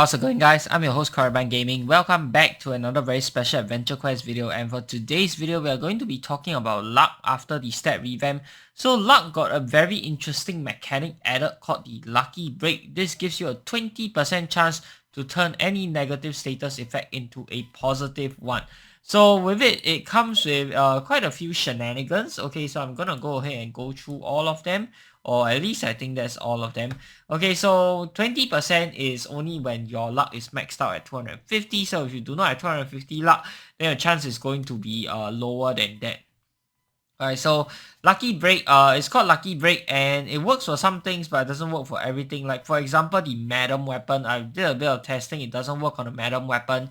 How's it going, guys? I'm your host Caravan Gaming. Welcome back to another very special Adventure Quest video, and for today's video we are going to be talking about luck after the stat revamp. So luck got a very interesting mechanic added called the Lucky Break. This gives you a 20% chance to turn any negative status effect into a positive one. So with it comes with quite a few shenanigans. Okay, so I'm gonna go ahead and go through all of them, or at least I think that's all of them. Okay, so 20% is only when your luck is maxed out at 250. So if you do not have 250 luck, then your chance is going to be lower than that. Alright, so Lucky Break, it's called Lucky Break, and it works for some things, but it doesn't work for everything. Like for example, the Madam weapon, I did a bit of testing. It doesn't work on the Madam weapon,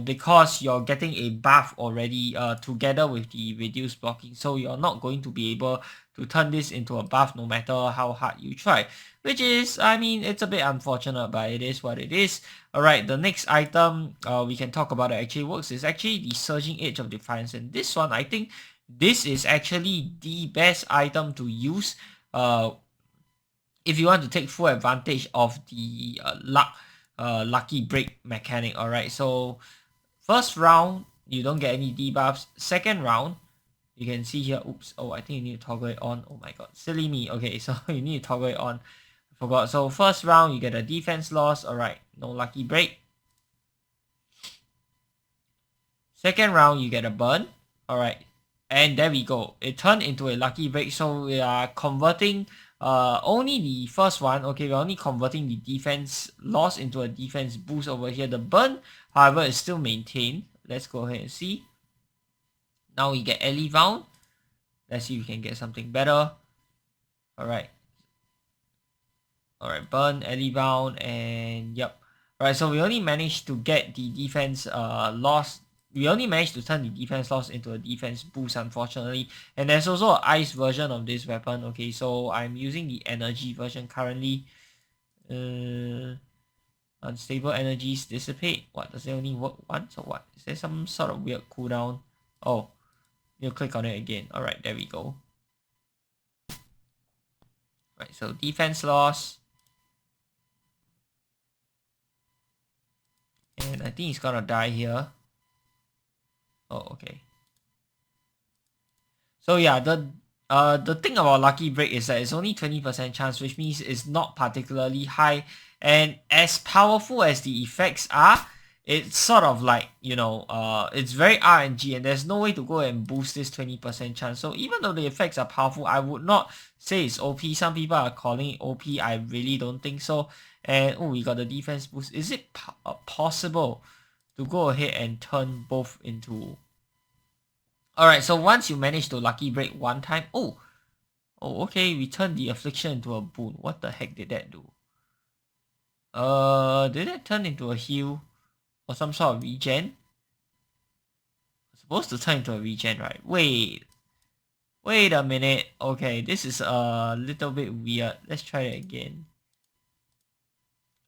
because you're getting a buff already, together with the reduced blocking. So you're not going to be able to turn this into a buff no matter how hard you try. Which is, I mean, it's a bit unfortunate, but it is what it is. Alright, the next item we can talk about that actually works is actually the Surging Edge of Defiance, and this one I think this is actually the best item to use if you want to take full advantage of the lucky break mechanic. Alright, so first round you don't get any debuffs. Second round you can see here, oops, oh, I think you need to toggle it on. Oh my god, silly me. Okay, so you need to toggle it on. I forgot. So first round you get a defense loss. Alright, no lucky break. Second round you get a burn. Alright, and there we go. It turned into a lucky break. So we are converting only the first one. Okay, we're only converting the defense loss into a defense boost over here. The burn, however, is still maintained. Let's go ahead and see. Now we get Ellie Vound. Let's see if we can get something better. Alright. Alright, burn, Ellie Vound, and yep. Alright, so we only managed to get the defense loss. We only managed to turn the defense loss into a defense boost, unfortunately. And there's also an ice version of this weapon. Okay, so I'm using the energy version currently. Unstable energies dissipate. What, does it only work once or what? Is there some sort of weird cooldown? Oh, you click on it again. Alright, there we go. Right, so defense loss. And I think he's gonna die here. Oh, okay. So yeah, the thing about Lucky Break is that it's only 20% chance, which means it's not particularly high. And as powerful as the effects are, it's sort of like, you know, it's very RNG, and there's no way to go and boost this 20% chance. So even though the effects are powerful, I would not say it's OP. Some people are calling it OP. I really don't think so. And oh, we got the defense boost. Is it possible to go ahead and turn both into... Alright, so once you manage to lucky break one time... Oh, okay, we turned the affliction into a boon. What the heck did that do? Did it turn into a heal? Or some sort of regen? It's supposed to turn into a regen, right? Wait a minute. Okay, this is a little bit weird. Let's try it again.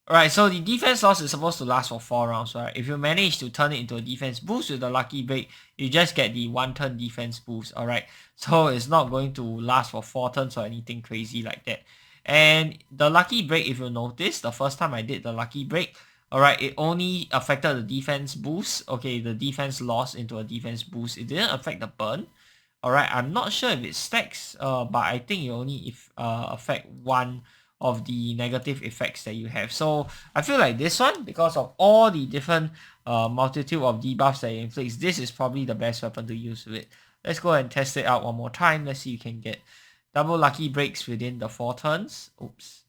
Alright, so the defense loss is supposed to last for 4 rounds, right? If you manage to turn it into a defense boost with the lucky break, you just get the 1 turn defense boost, alright? So it's not going to last for 4 turns or anything crazy like that. And the lucky break, if you notice, the first time I did the lucky break, alright, it only affected the defense boost. Okay, the defense loss into a defense boost. It didn't affect the burn. Alright, I'm not sure if it stacks, but I think it only affect one of the negative effects that you have. So I feel like this one, because of all the different multitude of debuffs that it inflicts, this is probably the best weapon to use with it. Let's go and test it out one more time. Let's see if you can get double lucky breaks within the 4 turns. Oops.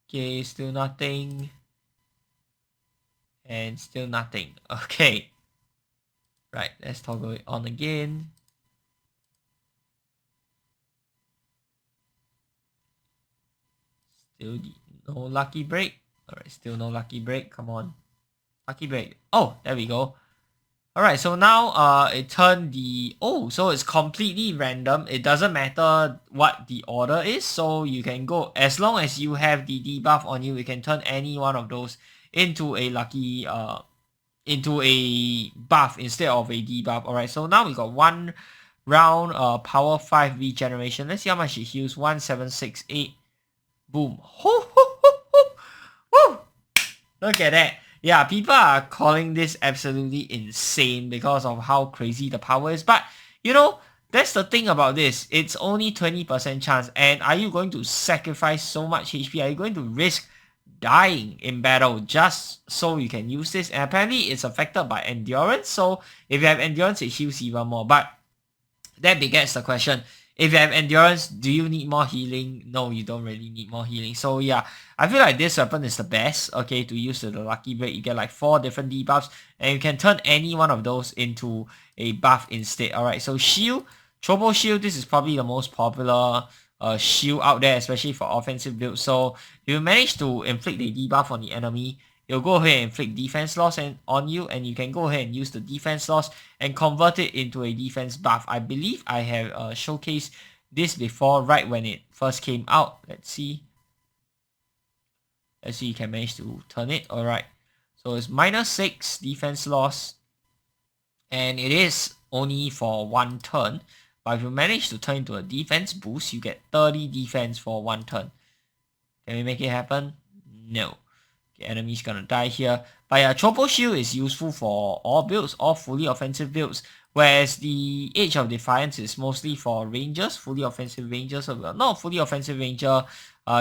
Okay, still nothing. And still nothing. Okay. Right, let's toggle it on again. Still no lucky break. Alright, still no lucky break. Come on. Lucky break. Oh, there we go. Alright, so now it turned the... Oh, so it's completely random. It doesn't matter what the order is. So you can go... As long as you have the debuff on you, you can turn any one of those into a lucky... into a buff instead of a debuff. Alright, so now we got one round power 5 regeneration. Let's see how much it heals. 1768. Boom. Ho, ho, ho, ho. Woo! Look at that. Yeah, people are calling this absolutely insane because of how crazy the power is. But, you know, that's the thing about this. It's only 20% chance. And are you going to sacrifice so much HP? Are you going to risk dying in battle just so you can use this? And apparently it's affected by endurance. So if you have endurance, it heals even more. But that begets the question. If you have endurance, do you need more healing? No, you don't really need more healing. So yeah, I feel like this weapon is the best, okay, to use with the Lucky Break. You get like 4 different debuffs, and you can turn any one of those into a buff instead. Alright, so shield, Tropo Shield, this is probably the most popular shield out there, especially for offensive builds. So if you manage to inflict a debuff on the enemy, you'll go ahead and inflict defense loss on you, and you can go ahead and use the defense loss and convert it into a defense buff. I believe I have showcased this before right when it first came out. Let's see. Let's see, you can manage to turn it. Alright. So it's -6 defense loss. And it is only for 1 turn. But if you manage to turn into a defense boost, you get 30 defense for 1 turn. Can we make it happen? No. Enemy's gonna die here. But yeah, Tropo Shield is useful for all builds, all fully offensive builds. Whereas the Age of Defiance is mostly for rangers, fully offensive rangers. So not fully offensive ranger,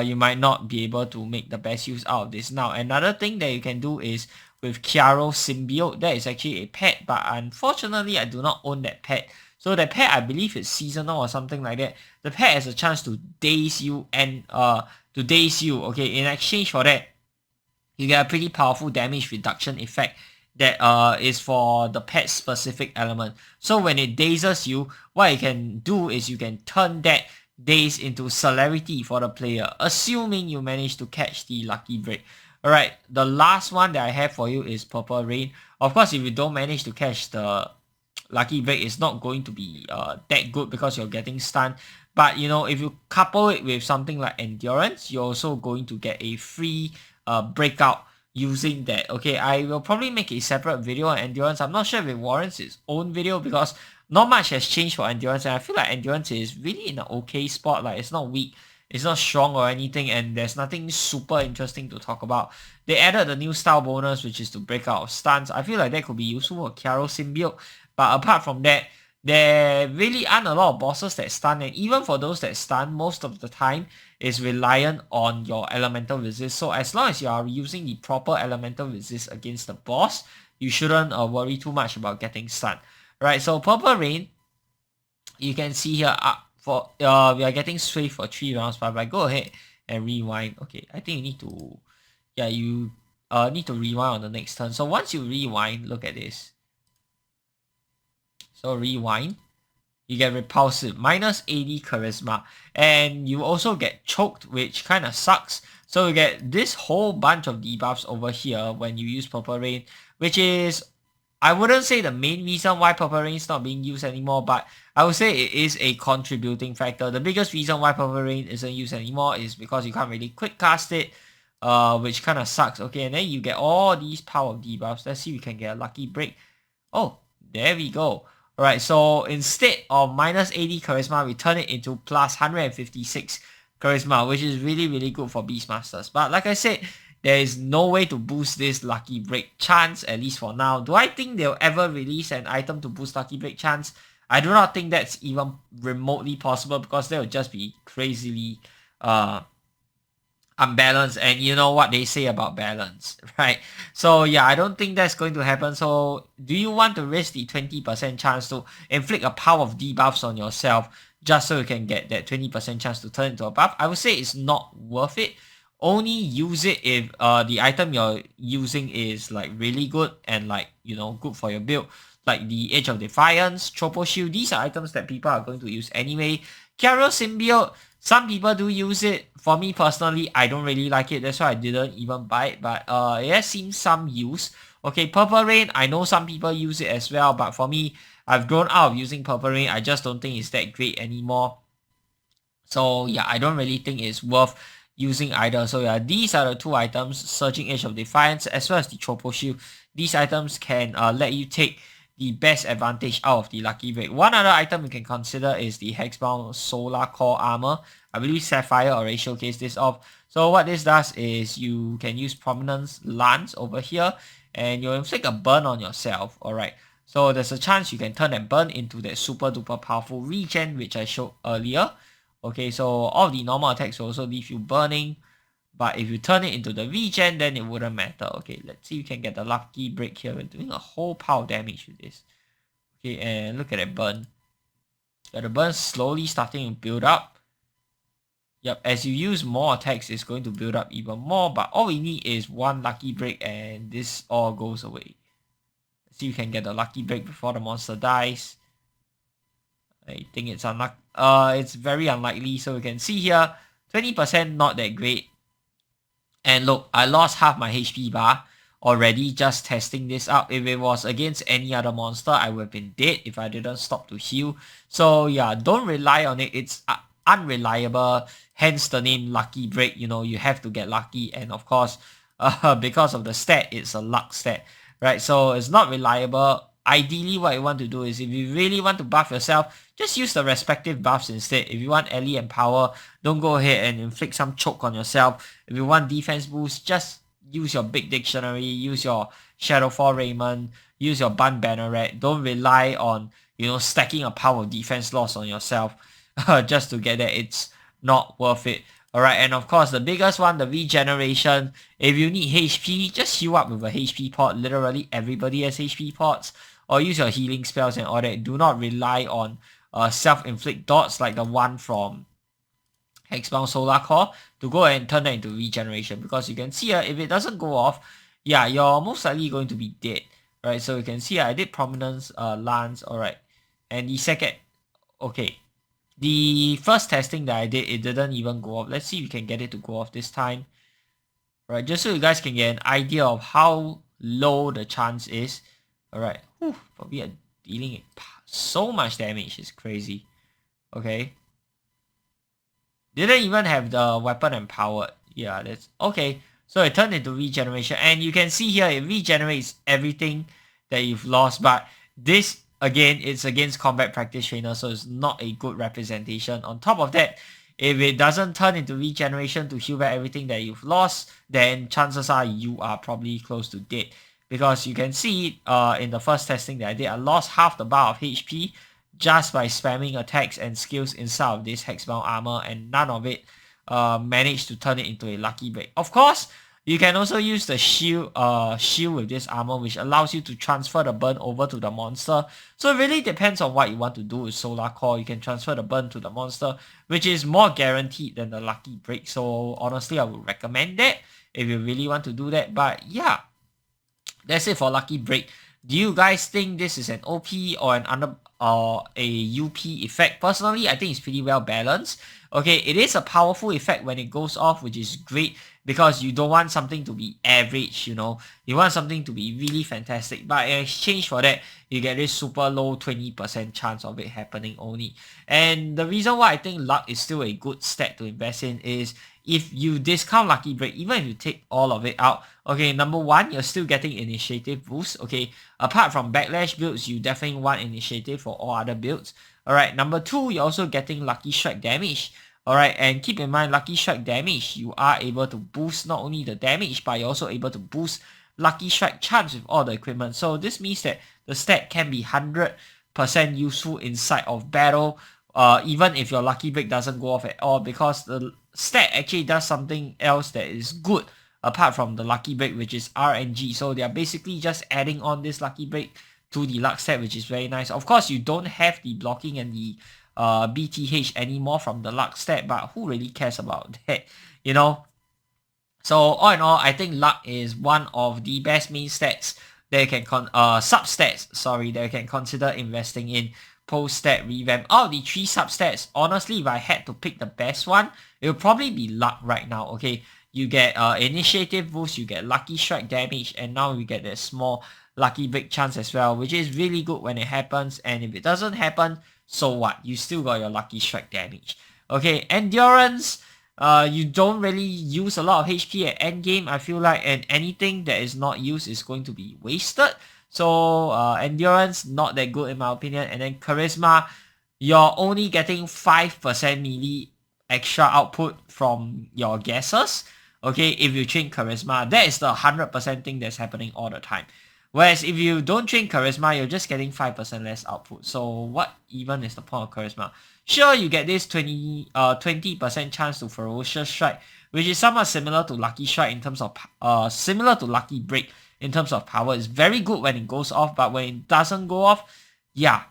you might not be able to make the best use out of this. Now, another thing that you can do is with Kiaro Symbiote. That is actually a pet, but unfortunately, I do not own that pet. So the pet, I believe, is seasonal or something like that. The pet has a chance to daze you and okay. In exchange for that, you get a pretty powerful damage reduction effect that is for the pet specific element. So when it dazes you, what you can do is you can turn that daze into celerity for the player, assuming you manage to catch the Lucky Break. Alright, the last one that I have for you is Purple Rain. Of course, if you don't manage to catch the Lucky Break, it's not going to be that good because you're getting stunned. But you know, if you couple it with something like Endurance, you're also going to get a free breakout using that. Okay, I will probably make a separate video on Endurance. I'm not sure if it warrants its own video because not much has changed for Endurance, and I feel like Endurance is really in an okay spot. Like, it's not weak, it's not strong or anything, and there's nothing super interesting to talk about. They added the new style bonus, which is to break out of stuns. I feel like that could be useful for Kiaro Symbiote, but apart from that, there really aren't a lot of bosses that stun, and even for those that stun, most of the time is reliant on your elemental resist. So as long as you are using the proper elemental resist against the boss, you shouldn't worry too much about getting stunned. Right, so Purple Rain, you can see here for we are getting Sway for 3 rounds, but if I go ahead and rewind, okay, I think you need to, yeah, you need to rewind on the next turn. So once you rewind, look at this. So rewind, you get Repulsive, -80 Charisma, and you also get Choked, which kind of sucks. So you get this whole bunch of debuffs over here when you use Purple Rain, which is, I wouldn't say the main reason why Purple Rain is not being used anymore, but I would say it is a contributing factor. The biggest reason why Purple Rain isn't used anymore is because you can't really quick cast it, which kind of sucks. Okay, and then you get all these power debuffs. Let's see if we can get a Lucky Break. Oh, there we go. Alright, so instead of -80 Charisma, we turn it into +156 Charisma, which is really, really good for Beastmasters. But like I said, there is no way to boost this Lucky Break chance, at least for now. Do I think they'll ever release an item to boost Lucky Break chance? I do not think that's even remotely possible because that would just be crazily unbalanced, and you know what they say about balance, right? So yeah, I don't think that's going to happen. So do you want to risk the 20% chance to inflict a pile of debuffs on yourself just so you can get that 20% chance to turn into a buff? I would say it's not worth it. Only use it if the item you're using is like really good and like, you know, good for your build. Like the Age of Defiance, Tropo Shield, these are items that people are going to use anyway. Kiaro Symbiote, some people do use it. For me personally, I don't really like it. That's why I didn't even buy it. But it has seen some use. Okay, Purple Rain, I know some people use it as well. But for me, I've grown out of using Purple Rain. I just don't think it's that great anymore. So yeah, I don't really think it's worth using either. So yeah, these are the 2 items, Surging Age of Defiance as well as the Tropo Shield. These items can let you take the best advantage out of the Lucky Break. One other item you can consider is the Hexbound Solar Core Armor. I believe Sapphire already showcased this off. So what this does is you can use Prominence Lance over here and you'll inflict a burn on yourself. Alright, so there's a chance you can turn that burn into that super duper powerful regen which I showed earlier. Okay, so all the normal attacks will also leave you burning. But if you turn it into the regen, then it wouldn't matter. Okay, let's see if you can get the Lucky Break here. We're doing a whole pile of damage with this. Okay, and look at that burn. Got the burn slowly starting to build up. Yep, as you use more attacks, it's going to build up even more. But all we need is one Lucky Break and this all goes away. Let's see if you can get the Lucky Break before the monster dies. I think it's it's very unlikely. So you can see here, 20% not that great. And look, I lost half my HP bar already just testing this out. If it was against any other monster, I would have been dead if I didn't stop to heal. So yeah, don't rely on it. It's unreliable, hence the name Lucky Break. You know, you have to get lucky, and of course, because of the stat, it's a luck stat, right? So it's not reliable. Ideally, what you want to do is if you really want to buff yourself, just use the respective buffs instead. If you want Ellie and Power, don't go ahead and inflict some choke on yourself. If you want defense boost, just use your Big Dictionary, use your Shadowfall Raymond, use your Bun Banneret. Don't rely on, you know, stacking a pile of defense loss on yourself just to get that. It's not worth it. Alright, and of course, the biggest one, the regeneration. If you need HP, just heal up with a HP pot. Literally, everybody has HP pots. Or use your healing spells and all that. Do not rely on self-inflict dots like the one from Hexbound Solar Core to go and turn that into regeneration. Because you can see if it doesn't go off, yeah, you're most likely going to be dead. Right, so you can see I did Prominence Lance. Alright, and the second, okay, the first testing that I did, it didn't even go off. Let's see if we can get it to go off this time. Right, just so you guys can get an idea of how low the chance is. Alright, but we are dealing so much damage, it's crazy. Okay. Didn't even have the weapon empowered. Yeah, that's okay. So it turned into regeneration. And you can see here, it regenerates everything that you've lost. But this, again, it's against combat practice trainer, so it's not a good representation. On top of that, if it doesn't turn into regeneration to heal back everything that you've lost, then chances are you are probably close to dead. Because you can see in the first testing that I did, I lost half the bar of HP just by spamming attacks and skills inside of this Hexbound armor, and none of it managed to turn it into a Lucky Break. Of course, you can also use the shield with this armor, which allows you to transfer the burn over to the monster. So it really depends on what you want to do with Solar Core. You can transfer the burn to the monster, which is more guaranteed than the Lucky Break. So honestly, I would recommend that if you really want to do that. But yeah, that's it for Lucky Break. Do you guys think this is an OP or a UP effect? Personally, I think it's pretty well balanced. Okay, it is a powerful effect when it goes off, which is great because you don't want something to be average, you know. You want something to be really fantastic. But in exchange for that, you get this super low 20% chance of it happening only. And the reason why I think luck is still a good stat to invest in is if you discount Lucky Break, even if you take all of it out, okay, number one, you're still getting initiative boost. Okay, apart from backlash builds, you definitely want initiative for all other builds. Alright, number two, you're also getting Lucky Strike damage. Alright, and keep in mind, Lucky Strike damage, you are able to boost not only the damage, but you're also able to boost Lucky Strike chance with all the equipment. So this means that the stat can be 100% useful inside of battle, even if your Lucky Break doesn't go off at all, because the stat actually does something else that is good apart from the Lucky Break, which is RNG. So they are basically just adding on this Lucky Break to the luck stat, which is very nice. Of course, you don't have the blocking and the BTH anymore from the luck stat, but who really cares about that, you know? So all in all, I think luck is one of the best main stats that you can that you can consider investing in post-stat revamp. Out of the three substats, honestly, if I had to pick the best one, it would probably be luck right now. Okay, you get initiative boost, you get Lucky Strike damage, and now you get that small Lucky Break chance as well, which is really good when it happens. And if it doesn't happen, so what? You still got your Lucky Strike damage. Okay, endurance. You don't really use a lot of HP at endgame, I feel like, and anything that is not used is going to be wasted. So endurance, not that good in my opinion. And then charisma, you're only getting 5% melee extra output from your guesses. Okay, if you train charisma, that is the 100% thing that's happening all the time. Whereas if you don't train charisma, you're just getting 5% less output. So what even is the point of charisma? Sure, you get this 20% chance to ferocious strike, which is somewhat similar to lucky strike in terms of similar to lucky break in terms of power. It's very good when it goes off, but when it doesn't go off, yeah,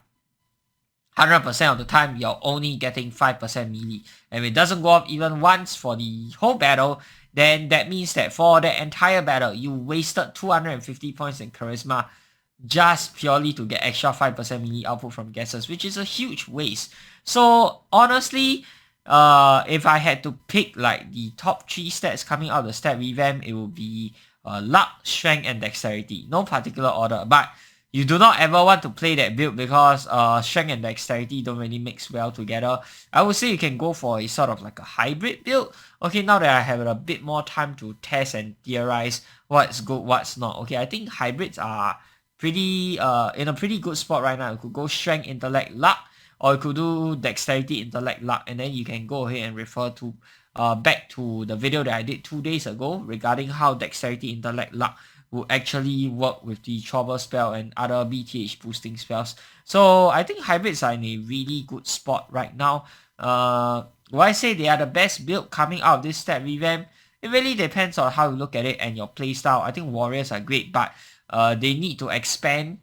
100% of the time you're only getting 5% melee. And if it doesn't go off even once for the whole battle, then that means that for the entire battle, you wasted 250 points in charisma just purely to get extra 5% melee output from guesses, which is a huge waste. So honestly, if I had to pick like the top 3 stats coming out of the stat revamp, it would be luck, strength, and dexterity. No particular order, but you do not ever want to play that build because strength and dexterity don't really mix well together. I would say you can go for a sort of like a hybrid build. Okay, now that I have a bit more time to test and theorize what's good, what's not. Okay, I think hybrids are pretty in a pretty good spot right now. You could go strength, intellect, luck, or you could do dexterity, intellect, luck, and then you can go ahead and refer to back to the video that I did 2 days ago regarding how dexterity, intellect, luck will actually work with the trouble spell and other BTH boosting spells. So I think hybrids are in a really good spot right now. Will I say they are the best build coming out of this stat revamp? It really depends on how you look at it and your playstyle. I think warriors are great, but they need to expand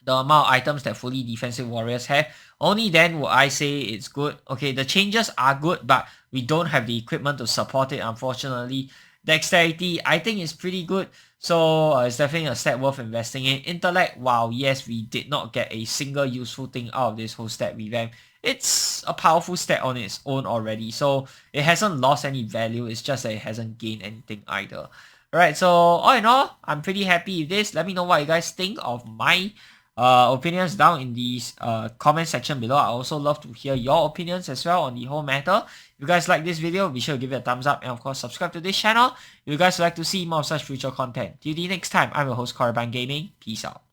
the amount of items that fully defensive warriors have. Only then will I say it's good. Okay, the changes are good, but we don't have the equipment to support it, unfortunately. Dexterity, I think is pretty good. So it's definitely a stat worth investing in. Intellect, wow, yes, we did not get a single useful thing out of this whole stat revamp. It's a powerful stat on its own already. So it hasn't lost any value. It's just that it hasn't gained anything either. Alright, so all in all, I'm pretty happy with this. Let me know what you guys think of my opinions down in the comment section below. I also love to hear your opinions as well on the whole matter. If you guys like this video, be sure to give it a thumbs up and of course subscribe to this channel if you guys would like to see more of such future content. Till the next time, I'm your host Korriban Gaming. Peace out.